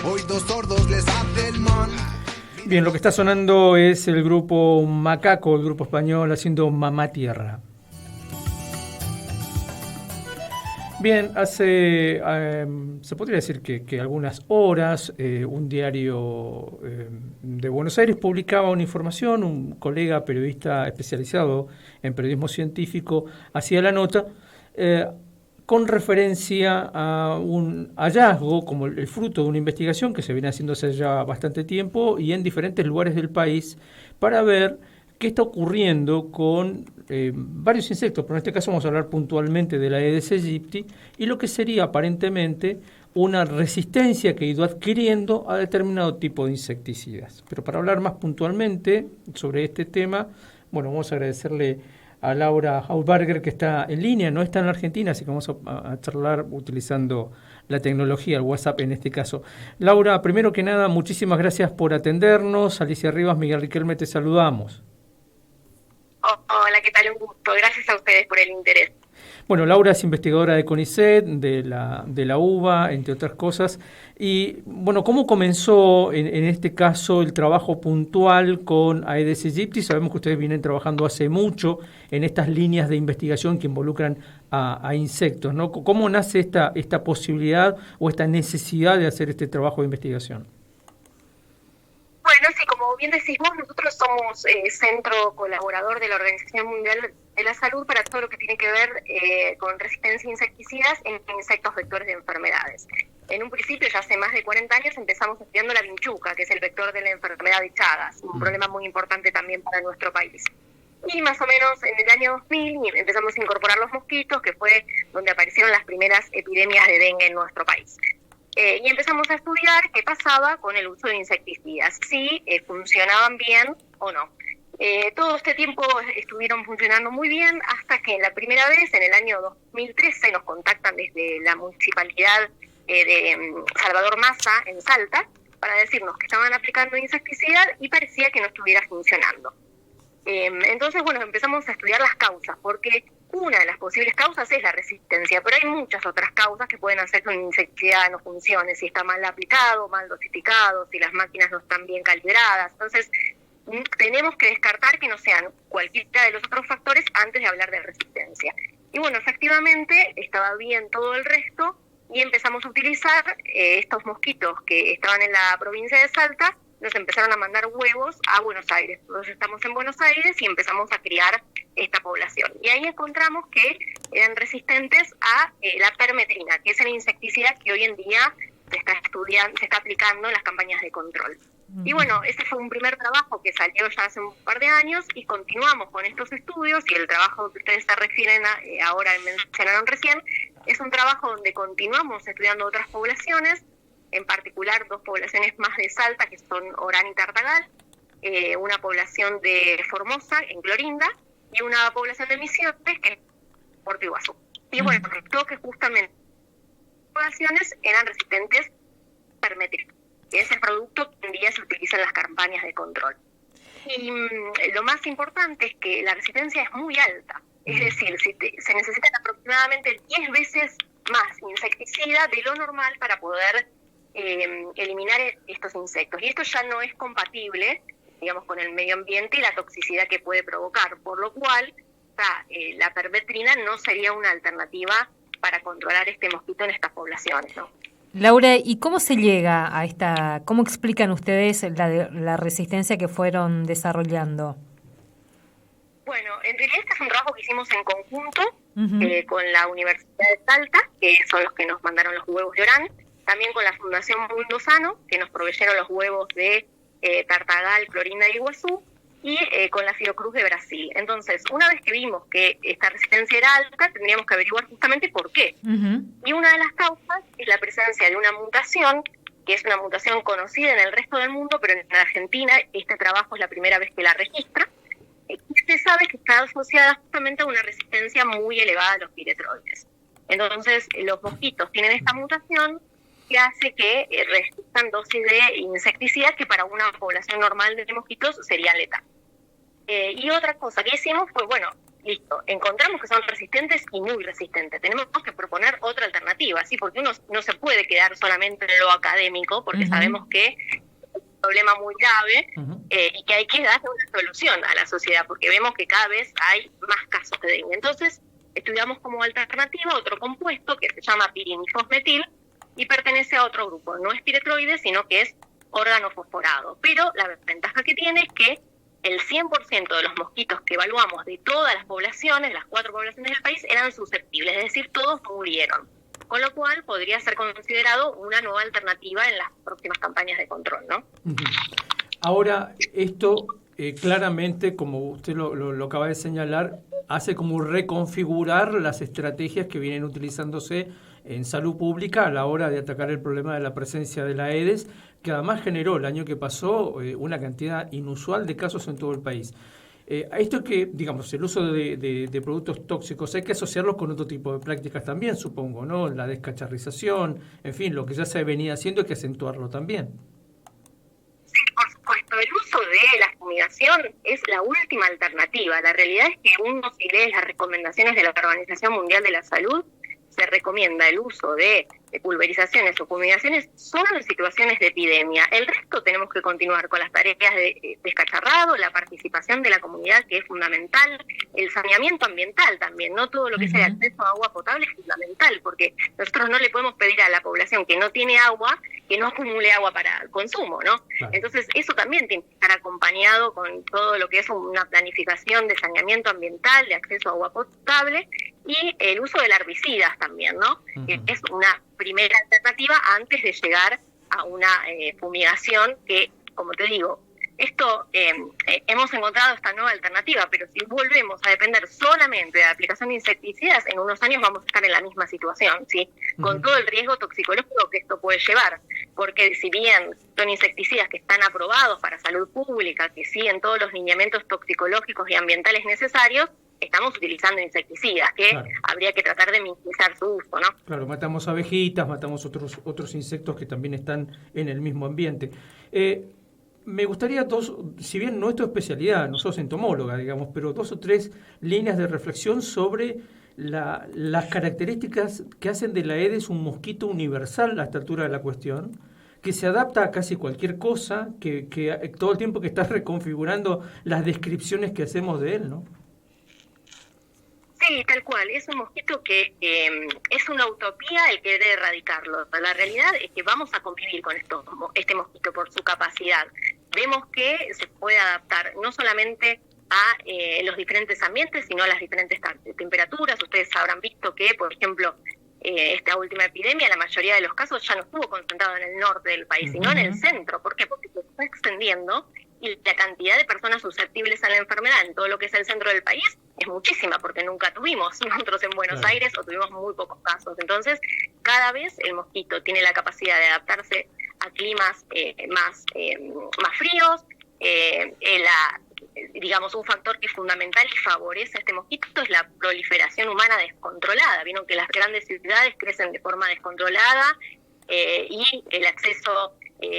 oídos sordos les hace el mal. Bien, lo que está sonando es el grupo Macaco, el grupo español, haciendo Mamá Tierra. Bien, hace, se podría decir que algunas horas, un diario de Buenos Aires publicaba una información, un colega periodista especializado en periodismo científico hacía la nota, con referencia a un hallazgo como el fruto de una investigación que se viene haciendo hace ya bastante tiempo y en diferentes lugares del país para ver qué está ocurriendo con varios insectos, pero en este caso vamos a hablar puntualmente de la Aedes aegypti y lo que sería aparentemente una resistencia que ha ido adquiriendo a determinado tipo de insecticidas. Pero para hablar más puntualmente sobre este tema, bueno, vamos a agradecerle a Laura Hausberger, que está en línea, no está en la Argentina, así que vamos a charlar utilizando la tecnología, el WhatsApp en este caso. Laura, primero que nada, muchísimas gracias por atendernos. Alicia Rivas, Miguel Riquelme, te saludamos. Hola, ¿qué tal? Un gusto. Gracias a ustedes por el interés. Bueno, Laura es investigadora de CONICET, de la UBA, entre otras cosas. Y, bueno, ¿cómo comenzó en este caso el trabajo puntual con Aedes aegypti? Sabemos que ustedes vienen trabajando hace mucho en estas líneas de investigación que involucran a insectos, ¿no? ¿Cómo nace esta posibilidad o esta necesidad de hacer este trabajo de investigación? Bueno, sí, como bien decís vos, nosotros somos centro colaborador de la Organización Mundial de la Salud para todo lo que tiene que ver con resistencia a insecticidas en insectos vectores de enfermedades. En un principio, ya hace más de 40 años, empezamos estudiando la vinchuca, que es el vector de la enfermedad de Chagas, un problema muy importante también para nuestro país. Y más o menos en el año 2000 empezamos a incorporar los mosquitos, que fue donde aparecieron las primeras epidemias de dengue en nuestro país. Y empezamos a estudiar qué pasaba con el uso de insecticidas, si funcionaban bien o no. Todo este tiempo estuvieron funcionando muy bien hasta que la primera vez, en el año 2013, nos contactan desde la municipalidad de Salvador Massa, en Salta, para decirnos que estaban aplicando insecticida y parecía que no estuviera funcionando. Entonces, bueno, empezamos a estudiar las causas, porque una de las posibles causas es la resistencia, pero hay muchas otras causas que pueden hacer que una insecticida no funcione, si está mal aplicado, mal dosificado, si las máquinas no están bien calibradas. Entonces, tenemos que descartar que no sean cualquiera de los otros factores antes de hablar de resistencia. Y bueno, efectivamente, estaba bien todo el resto y empezamos a utilizar estos mosquitos que estaban en la provincia de Salta, nos empezaron a mandar huevos a Buenos Aires. Nosotros estamos en Buenos Aires y empezamos a criar esta población. Y ahí encontramos que eran resistentes a la permetrina, que es el insecticida que hoy en día se está aplicando en las campañas de control. Y bueno, ese fue un primer trabajo que salió ya hace un par de años y continuamos con estos estudios, y el trabajo que ustedes se refieren ahora mencionaron recién, es un trabajo donde continuamos estudiando otras poblaciones, en particular dos poblaciones más de Salta, que son Orán y Tartagal, una población de Formosa, en Clorinda, y una población de Misiones, que es Puerto Iguazú. Y bueno, creo que justamente las poblaciones eran resistentes a permetrina, que es el producto que hoy en día se utiliza en las campañas de control. Y lo más importante es que la resistencia es muy alta, es decir, se necesitan aproximadamente 10 veces más insecticida de lo normal para poder eliminar estos insectos. Y esto ya no es compatible, digamos, con el medio ambiente y la toxicidad que puede provocar, por lo cual la permetrina no sería una alternativa para controlar este mosquito en estas poblaciones, ¿no? Laura, ¿y cómo se llega a cómo explican ustedes la resistencia que fueron desarrollando? Bueno, en realidad este es un trabajo que hicimos en conjunto con la Universidad de Salta, que son los que nos mandaron los huevos de Orán, también con la Fundación Mundo Sano, que nos proveyeron los huevos de Tartagal, Clorinda y Iguazú, y con la Fiocruz de Brasil. Entonces, una vez que vimos que esta resistencia era alta, tendríamos que averiguar justamente por qué. Y una de las causas es la presencia de una mutación, que es una mutación conocida en el resto del mundo, pero en Argentina este trabajo es la primera vez que la registra. Se sabe que está asociada justamente a una resistencia muy elevada a los piretroides. Entonces, los mosquitos tienen esta mutación que hace que resistan dosis de insecticidas que para una población normal de mosquitos serían letales. Y otra cosa que hicimos fue, bueno, listo, encontramos que son resistentes y muy resistentes. Tenemos que proponer otra alternativa, ¿sí? Porque uno no se puede quedar solamente en lo académico, porque sabemos que es un problema muy grave y que hay que darle una solución a la sociedad, porque vemos que cada vez hay más casos de dengue. Entonces, estudiamos como alternativa otro compuesto que se llama pirinifosmetil y pertenece a otro grupo. No es piretroide, sino que es organofosforado. Pero la ventaja que tiene es que el 100% de los mosquitos que evaluamos de todas las poblaciones, las 4 poblaciones del país, eran susceptibles, es decir, todos murieron. Con lo cual podría ser considerado una nueva alternativa en las próximas campañas de control, ¿no? Ahora, esto claramente, como usted lo acaba de señalar, hace como reconfigurar las estrategias que vienen utilizándose en salud pública a la hora de atacar el problema de la presencia de la Aedes, que además generó el año que pasó una cantidad inusual de casos en todo el país. A esto que, digamos, el uso de productos tóxicos hay que asociarlos con otro tipo de prácticas también, supongo, ¿no? La descacharrización, en fin, lo que ya se venía haciendo hay que acentuarlo también. Sí, por supuesto, el uso de la fumigación es la última alternativa. La realidad es que uno, si lee las recomendaciones de la Organización Mundial de la Salud, se recomienda el uso de pulverizaciones o fumigaciones solo en situaciones de epidemia. El resto tenemos que continuar con las tareas de descacharrado, la participación de la comunidad, que es fundamental, el saneamiento ambiental también, no todo lo que sea el acceso a agua potable es fundamental, porque nosotros no le podemos pedir a la población que no tiene agua, que no acumule agua para el consumo, ¿no? Claro. Entonces eso también tiene que estar acompañado con todo lo que es una planificación de saneamiento ambiental, de acceso a agua potable, y el uso de herbicidas también, ¿no? Que es una primera alternativa antes de llegar a una fumigación que, como te digo, esto hemos encontrado esta nueva alternativa, pero si volvemos a depender solamente de la aplicación de insecticidas, en unos años vamos a estar en la misma situación, ¿sí? Con todo el riesgo toxicológico que esto puede llevar, porque si bien son insecticidas que están aprobados para salud pública, que siguen todos los lineamientos toxicológicos y ambientales necesarios, estamos utilizando insecticidas, que claro, habría que tratar de minimizar su uso, ¿no? Claro, matamos abejitas, matamos otros insectos que también están en el mismo ambiente. Me gustaría si bien no es tu especialidad, no sos entomóloga, digamos, pero 2 o 3 líneas de reflexión sobre las características que hacen de la Aedes un mosquito universal a esta altura de la cuestión, que se adapta a casi cualquier cosa, que todo el tiempo que estás reconfigurando las descripciones que hacemos de él, ¿no? Sí, tal cual. Es un mosquito que es una utopía el querer erradicarlo. La realidad es que vamos a convivir con este mosquito por su capacidad. Vemos que se puede adaptar no solamente a los diferentes ambientes, sino a las diferentes temperaturas. Ustedes habrán visto que, por ejemplo, esta última epidemia, la mayoría de los casos ya no estuvo concentrado en el norte del país, sino en el centro. ¿Por qué? Porque se está extendiendo y la cantidad de personas susceptibles a la enfermedad en todo lo que es el centro del país es muchísima, porque nunca tuvimos nosotros en Buenos Aires o tuvimos muy pocos casos. Entonces, cada vez el mosquito tiene la capacidad de adaptarse a climas más fríos. Digamos, un factor que es fundamental y favorece a este mosquito es la proliferación humana descontrolada. Vieron que las grandes ciudades crecen de forma descontrolada y el acceso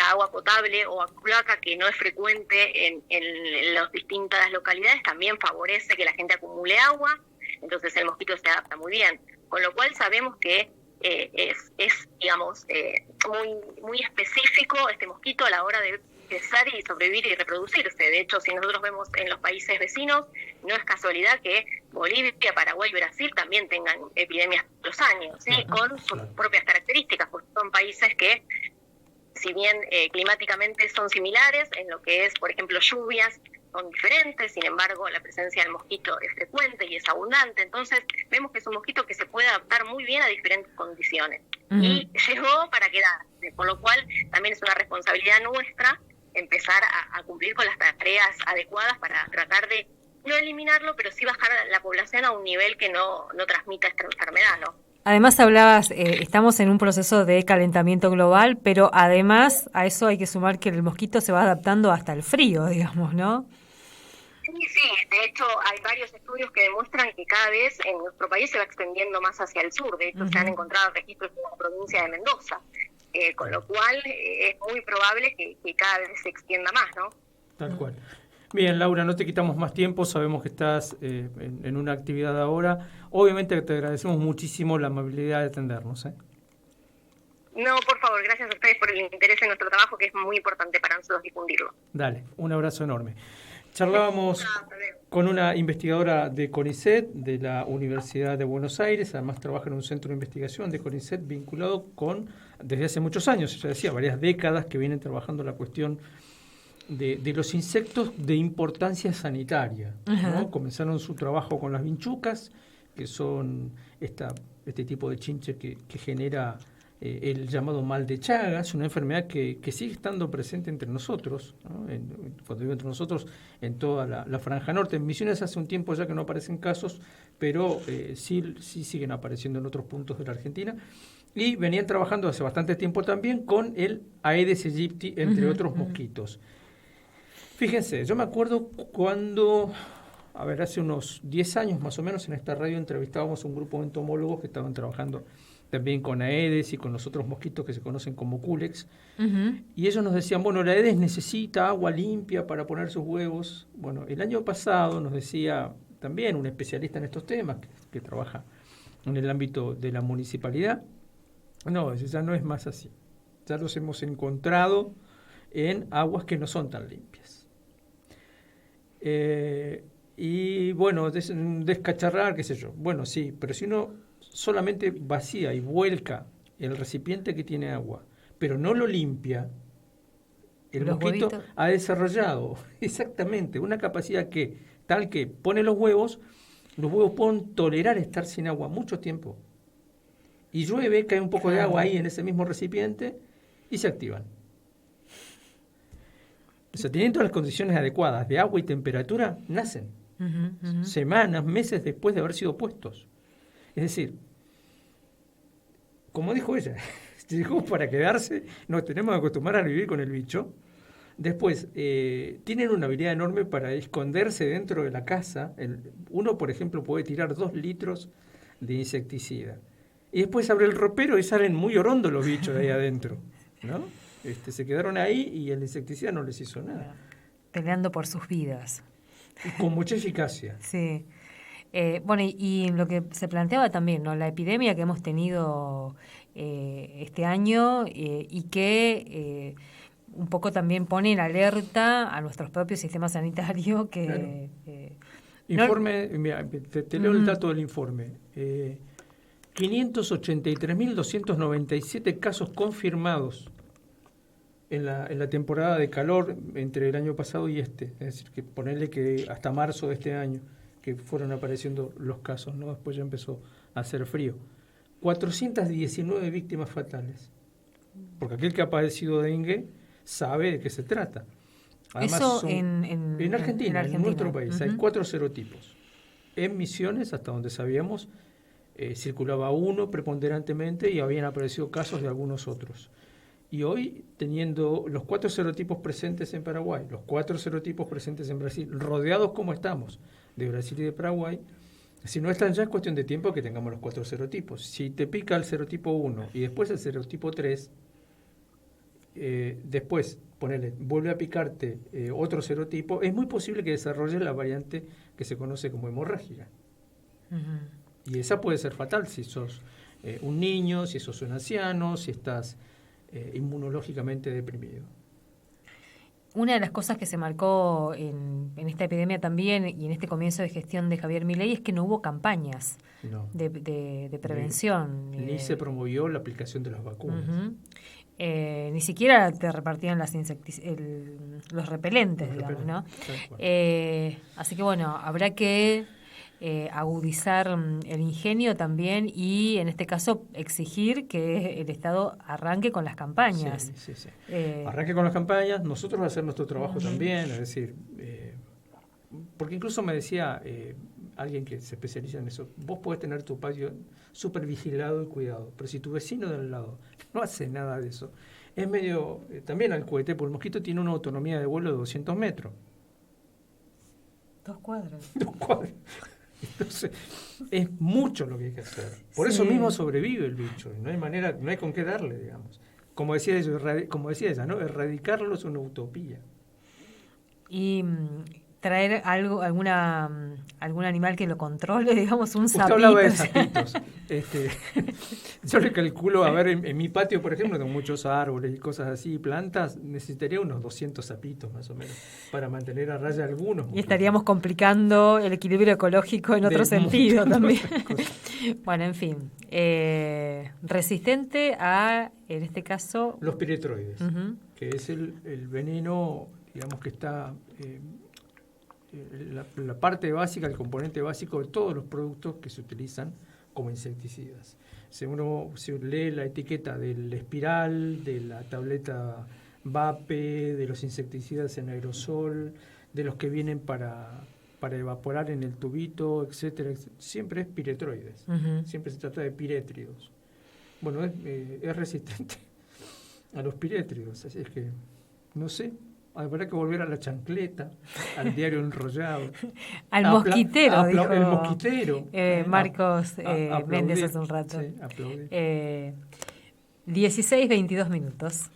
a agua potable o a cloaca, que no es frecuente en las distintas localidades, también favorece que la gente acumule agua. Entonces el mosquito se adapta muy bien, con lo cual sabemos que es digamos, muy específico este mosquito a la hora de crecer y sobrevivir y reproducirse. De hecho, si nosotros vemos en los países vecinos, no es casualidad que Bolivia, Paraguay y Brasil también tengan epidemias todos los años, ¿sí? Con sus propias características, porque son países que, si bien climáticamente son similares, en lo que es, por ejemplo, lluvias, son diferentes, sin embargo, la presencia del mosquito es frecuente y es abundante. Entonces, vemos que es un mosquito que se puede adaptar muy bien a diferentes condiciones. Y llegó para quedarse, por lo cual también es una responsabilidad nuestra empezar a cumplir con las tareas adecuadas para tratar de no eliminarlo, pero sí bajar la población a un nivel que no transmita esta enfermedad, ¿no? Además hablabas, estamos en un proceso de calentamiento global, pero además a eso hay que sumar que el mosquito se va adaptando hasta el frío, digamos, ¿no? Sí, de hecho hay varios estudios que demuestran que cada vez en nuestro país se va extendiendo más hacia el sur. De hecho se han encontrado registros en la provincia de Mendoza, con lo cual es muy probable que cada vez se extienda más, ¿no? Tal cual. Bien, Laura, no te quitamos más tiempo, sabemos que estás en una actividad ahora. Obviamente te agradecemos muchísimo la amabilidad de atendernos. No, por favor, gracias a ustedes por el interés en nuestro trabajo, que es muy importante para nosotros difundirlo. Dale, un abrazo enorme. Charlábamos con una investigadora de CONICET, de la Universidad de Buenos Aires, además trabaja en un centro de investigación de CONICET vinculado desde hace muchos años, ella decía, varias décadas que vienen trabajando la cuestión de los insectos de importancia sanitaria, ¿no? Comenzaron su trabajo con las vinchucas, que son este tipo de chinche que genera el llamado mal de Chagas, una enfermedad que sigue estando presente entre nosotros, ¿no? Cuando digo entre nosotros, en toda la franja norte. En Misiones hace un tiempo ya que no aparecen casos, pero sí siguen apareciendo en otros puntos de la Argentina. Y venían trabajando hace bastante tiempo también con el Aedes aegypti, entre otros mosquitos. Fíjense, yo me acuerdo cuando, hace unos 10 años más o menos, en esta radio entrevistábamos a un grupo de entomólogos que estaban trabajando también con Aedes y con los otros mosquitos que se conocen como Culex. Y ellos nos decían, bueno, la Aedes necesita agua limpia para poner sus huevos. Bueno, el año pasado nos decía también un especialista en estos temas, que trabaja en el ámbito de la municipalidad, no, ya no es más así. Ya los hemos encontrado en aguas que no son tan limpias. Y bueno, descacharrar, qué sé yo. Bueno, sí, pero si uno solamente vacía y vuelca el recipiente que tiene agua, pero no lo limpia, el mosquito ha desarrollado exactamente una capacidad tal que pone los huevos pueden tolerar estar sin agua mucho tiempo. Y llueve, cae un poco de agua ahí en ese mismo recipiente y se activan. O sea, teniendo las condiciones adecuadas de agua y temperatura, nacen. Semanas, meses después de haber sido puestos. Es decir, como dijo ella, llegó para quedarse, nos tenemos que acostumbrar a vivir con el bicho. Después, tienen una habilidad enorme para esconderse dentro de la casa. Uno, por ejemplo, puede tirar 2 litros de insecticida. Y después abre el ropero y salen muy orondos los bichos de ahí adentro, ¿no? Se quedaron ahí y el insecticida no les hizo nada. Peleando por sus vidas. Y con mucha eficacia. Sí. Bueno, y lo que se planteaba también, ¿no? La epidemia que hemos tenido este año y que un poco también pone en alerta a nuestros propios sistemas sanitarios que... Claro. Informe, mira, te leo el dato del informe. 583.297 casos confirmados en la temporada de calor entre el año pasado y este. Es decir, que ponerle que hasta marzo de este año que fueron apareciendo los casos, ¿no? Después ya empezó a hacer frío. 419 víctimas fatales. Porque aquel que ha padecido dengue sabe de qué se trata. Además, eso en Argentina, en nuestro país, hay 4 serotipos. En Misiones, hasta donde sabíamos, circulaba uno preponderantemente y habían aparecido casos de algunos otros. Y hoy, teniendo los 4 serotipos presentes en Paraguay, los 4 serotipos presentes en Brasil, rodeados como estamos de Brasil y de Paraguay, si no están ya es cuestión de tiempo que tengamos los 4 serotipos. Si te pica el serotipo 1 y después el serotipo 3, después vuelve a picarte otro serotipo, es muy posible que desarrolles la variante que se conoce como hemorrágica. Y esa puede ser fatal si sos un niño, si sos un anciano, si estás inmunológicamente deprimido. Una de las cosas que se marcó en esta epidemia también y en este comienzo de gestión de Javier Milei es que no hubo campañas de prevención. Ni se promovió la aplicación de las vacunas. Ni siquiera te repartían los repelentes, digamos, ¿no? Así que bueno, habrá que agudizar el ingenio también y en este caso exigir que el Estado arranque con las campañas. Sí. Arranque con las campañas, nosotros hacer nuestro trabajo también, es decir, porque incluso me decía alguien que se especializa en eso, vos podés tener tu patio súper vigilado y cuidado, pero si tu vecino de al lado no hace nada de eso, es medio, también al cohete, porque el mosquito tiene una autonomía de vuelo de 200 metros. 2 cuadras. 2 cuadras. Entonces, es mucho lo que hay que hacer. Por eso mismo sobrevive el bicho. No hay manera, no hay con qué darle, digamos. Como decía ella, ¿no? Erradicarlo es una utopía. y traer algún animal que lo controle, digamos, un Usted sapito. hablaba de sapitos. Yo le calculo, a ver, en mi patio, por ejemplo, tengo muchos árboles y cosas así, plantas, necesitaría unos 200 sapitos más o menos para mantener a raya algunos. Y estaríamos complicando el equilibrio ecológico en otro sentido también. Bueno, en fin. Resistente a, en este caso... Los piretroides, que es el veneno, digamos, que está... la parte básica, el componente básico de todos los productos que se utilizan como insecticidas. Si uno lee la etiqueta del espiral, de la tableta VAPE, de los insecticidas en aerosol, de los que vienen para evaporar en el tubito, etcétera, siempre es piretroides. Siempre se trata de pirétridos. Bueno, es resistente a los pirétridos, así es que, no sé, habrá que volver a la chancleta, al diario enrollado. Al mosquitero, dijo el mosquitero. Marcos Méndez hace un rato. Sí, aplaudir. 16:22.